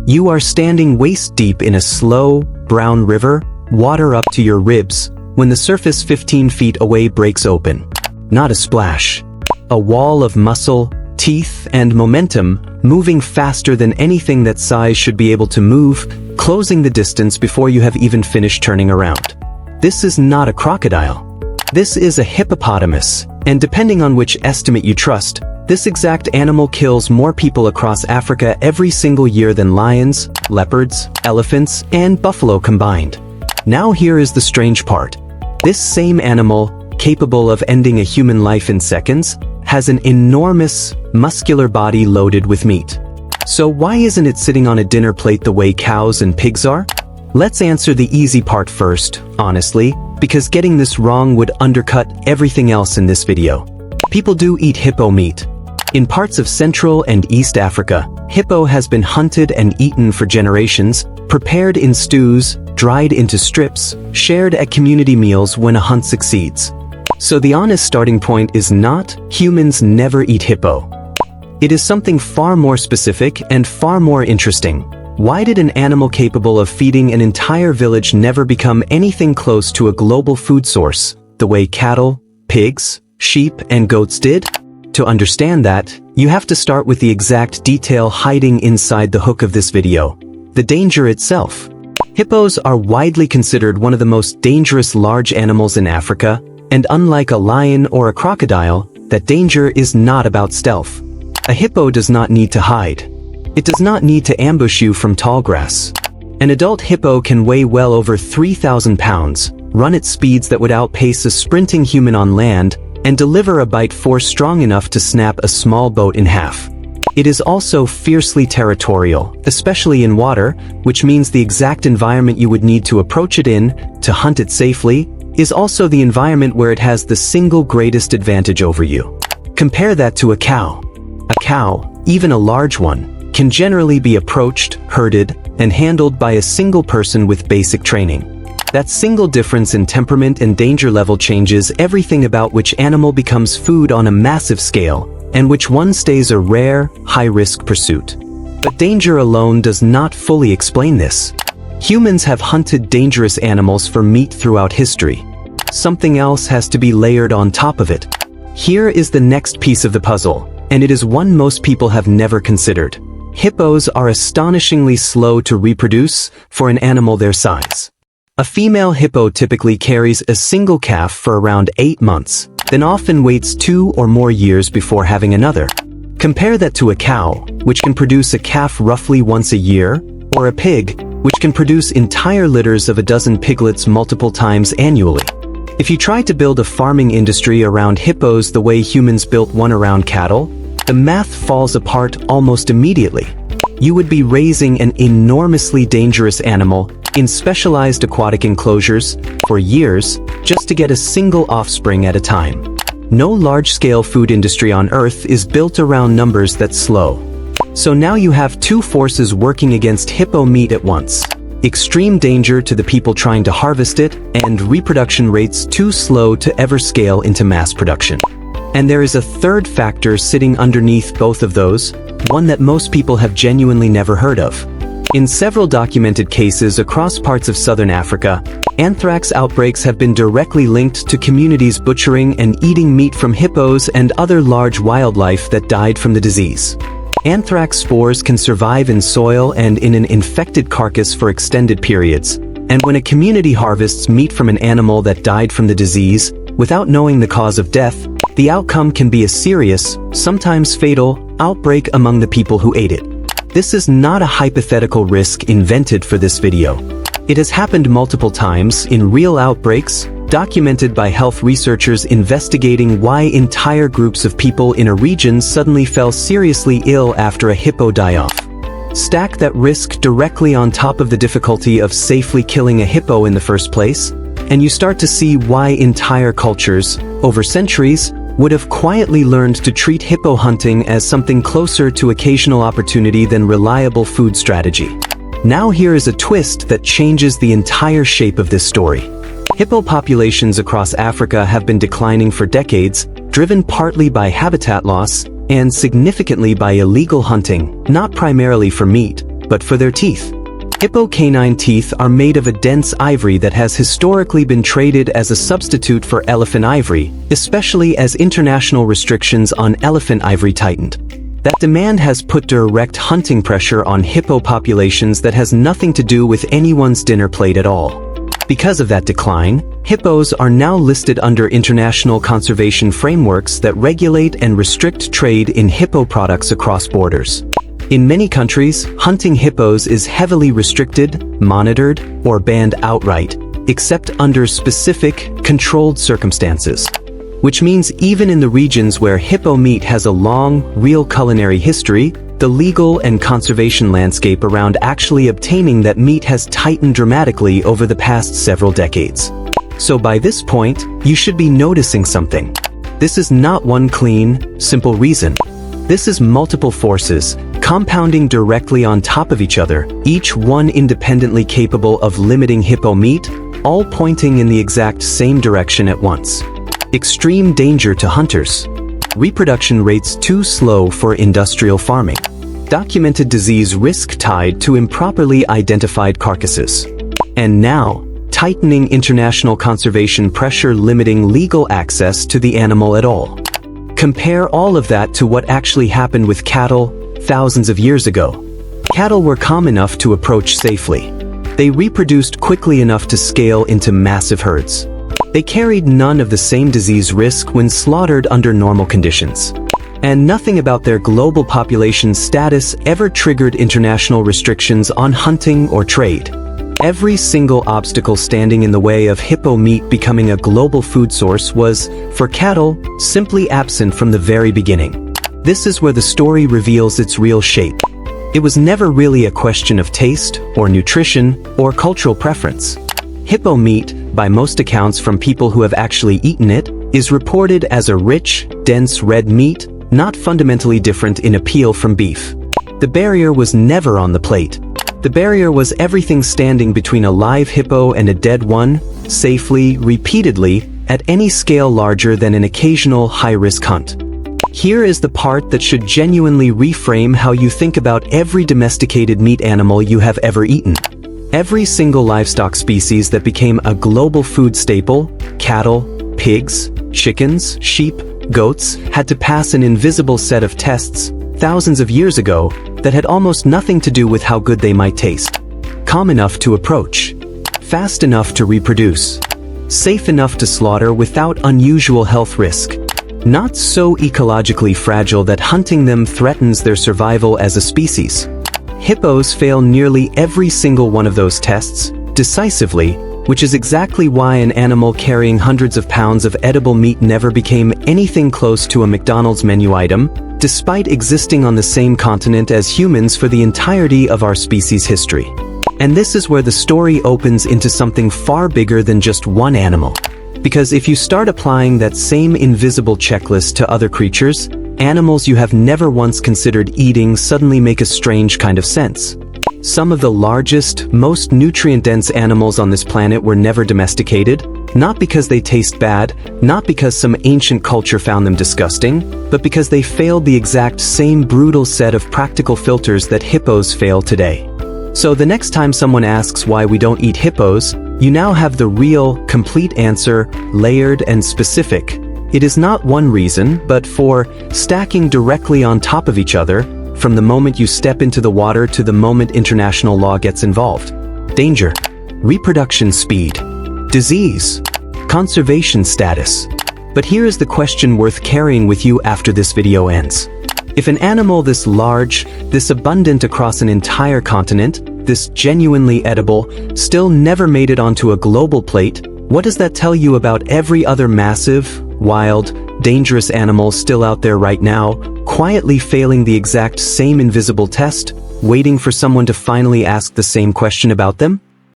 You are standing waist-deep in a slow, brown river, water up to your ribs, when the surface 15 feet away breaks open. Not a splash. A wall of muscle, teeth, and momentum, moving faster than anything that size should be able to move, closing the distance before you have even finished turning around. This is not a crocodile. This is a hippopotamus, and depending on which estimate you trust, this exact animal kills more people across Africa every single year than lions, leopards, elephants, and buffalo combined. Now here is the strange part. This same animal, capable of ending a human life in seconds, has an enormous, muscular body loaded with meat. So why isn't it sitting on a dinner plate the way cows and pigs are? Let's answer the easy part first, honestly, because getting this wrong would undercut everything else in this video. People do eat hippo meat. In parts of Central and East Africa, hippo has been hunted and eaten for generations, prepared in stews, dried into strips, shared at community meals when a hunt succeeds. So the honest starting point is not, humans never eat hippo. It is something far more specific and far more interesting. Why did an animal capable of feeding an entire village never become anything close to a global food source, the way cattle, pigs, sheep, and goats did? To understand that, you have to start with the exact detail hiding inside the hook of this video: the danger itself. Hippos are widely considered one of the most dangerous large animals in Africa, and unlike a lion or a crocodile, that danger is not about stealth. A hippo does not need to hide. It does not need to ambush you from tall grass. An adult hippo can weigh well over 3,000 pounds, run at speeds that would outpace a sprinting human on land, and deliver a bite force strong enough to snap a small boat in half. It is also fiercely territorial, especially in water, which means the exact environment you would need to approach it in, to hunt it safely, is also the environment where it has the single greatest advantage over you. Compare that to a cow. A cow, even a large one, can generally be approached, herded, and handled by a single person with basic training. That single difference in temperament and danger level changes everything about which animal becomes food on a massive scale, and which one stays a rare, high-risk pursuit. But danger alone does not fully explain this. Humans have hunted dangerous animals for meat throughout history. Something else has to be layered on top of it. Here is the next piece of the puzzle, and it is one most people have never considered. Hippos are astonishingly slow to reproduce for an animal their size. A female hippo typically carries a single calf for around 8 months, then often waits 2 or more years before having another. Compare that to a cow, which can produce a calf roughly once a year, or a pig, which can produce entire litters of a dozen piglets multiple times annually. If you try to build a farming industry around hippos the way humans built one around cattle, the math falls apart almost immediately. You would be raising an enormously dangerous animal in specialized aquatic enclosures for years just to get a single offspring at a time. No large-scale food industry on Earth is built around numbers that slow. So now you have two forces working against hippo meat at once: extreme danger to the people trying to harvest it, and reproduction rates too slow to ever scale into mass production. And there is a third factor sitting underneath both of those, one that most people have genuinely never heard of. In several documented cases across parts of southern Africa, anthrax outbreaks have been directly linked to communities butchering and eating meat from hippos and other large wildlife that died from the disease. Anthrax spores can survive in soil and in an infected carcass for extended periods, and when a community harvests meat from an animal that died from the disease, without knowing the cause of death, the outcome can be a serious, sometimes fatal, outbreak among the people who ate it. This is not a hypothetical risk invented for this video. It has happened multiple times in real outbreaks, documented by health researchers investigating why entire groups of people in a region suddenly fell seriously ill after a hippo die-off. Stack that risk directly on top of the difficulty of safely killing a hippo in the first place, and you start to see why entire cultures, over centuries, would have quietly learned to treat hippo hunting as something closer to occasional opportunity than reliable food strategy. Now here is a twist that changes the entire shape of this story. Hippo populations across Africa have been declining for decades, driven partly by habitat loss and significantly by illegal hunting, not primarily for meat, but for their teeth. Hippo canine teeth are made of a dense ivory that has historically been traded as a substitute for elephant ivory, especially as international restrictions on elephant ivory tightened. That demand has put direct hunting pressure on hippo populations that has nothing to do with anyone's dinner plate at all. Because of that decline, hippos are now listed under international conservation frameworks that regulate and restrict trade in hippo products across borders. In many countries, hunting hippos is heavily restricted, monitored, or banned outright, except under specific, controlled circumstances. Which means even in the regions where hippo meat has a long, real culinary history, the legal and conservation landscape around actually obtaining that meat has tightened dramatically over the past several decades. So by this point, you should be noticing something. This is not one clean, simple reason. This is multiple forces, compounding directly on top of each other, each one independently capable of limiting hippo meat, all pointing in the exact same direction at once. Extreme danger to hunters. Reproduction rates too slow for industrial farming. Documented disease risk tied to improperly identified carcasses. And now, tightening international conservation pressure limiting legal access to the animal at all. Compare all of that to what actually happened with cattle thousands of years ago. Cattle were calm enough to approach safely. They reproduced quickly enough to scale into massive herds. They carried none of the same disease risk when slaughtered under normal conditions. And nothing about their global population status ever triggered international restrictions on hunting or trade. Every single obstacle standing in the way of hippo meat becoming a global food source was, for cattle, simply absent from the very beginning. This is where the story reveals its real shape. It was never really a question of taste, or nutrition, or cultural preference. Hippo meat, by most accounts from people who have actually eaten it, is reported as a rich, dense red meat, not fundamentally different in appeal from beef. The barrier was never on the plate. The barrier was everything standing between a live hippo and a dead one, safely, repeatedly, at any scale larger than an occasional high-risk hunt. Here is the part that should genuinely reframe how you think about every domesticated meat animal you have ever eaten. Every single livestock species that became a global food staple, cattle, pigs, chickens, sheep, goats, had to pass an invisible set of tests thousands of years ago that had almost nothing to do with how good they might taste. Calm enough to approach, fast enough to reproduce, safe enough to slaughter without unusual health risk, not so ecologically fragile that hunting them threatens their survival as a species. Hippos fail nearly every single one of those tests, decisively, which is exactly why an animal carrying hundreds of pounds of edible meat never became anything close to a McDonald's menu item, despite existing on the same continent as humans for the entirety of our species' history. And this is where the story opens into something far bigger than just one animal. Because if you start applying that same invisible checklist to other creatures, animals you have never once considered eating suddenly make a strange kind of sense. Some of the largest, most nutrient-dense animals on this planet were never domesticated, not because they taste bad, not because some ancient culture found them disgusting, but because they failed the exact same brutal set of practical filters that hippos fail today. So the next time someone asks why we don't eat hippos, you now have the real, complete answer, layered and specific. It is not one reason, but for stacking directly on top of each other, from the moment you step into the water to the moment international law gets involved. Danger, reproduction speed, disease, conservation status. But here is the question worth carrying with you after this video ends. If an animal this large, this abundant across an entire continent, this genuinely edible, still never made it onto a global plate, what does that tell you about every other massive, wild, dangerous animal still out there right now, quietly failing the exact same invisible test, waiting for someone to finally ask the same question about them?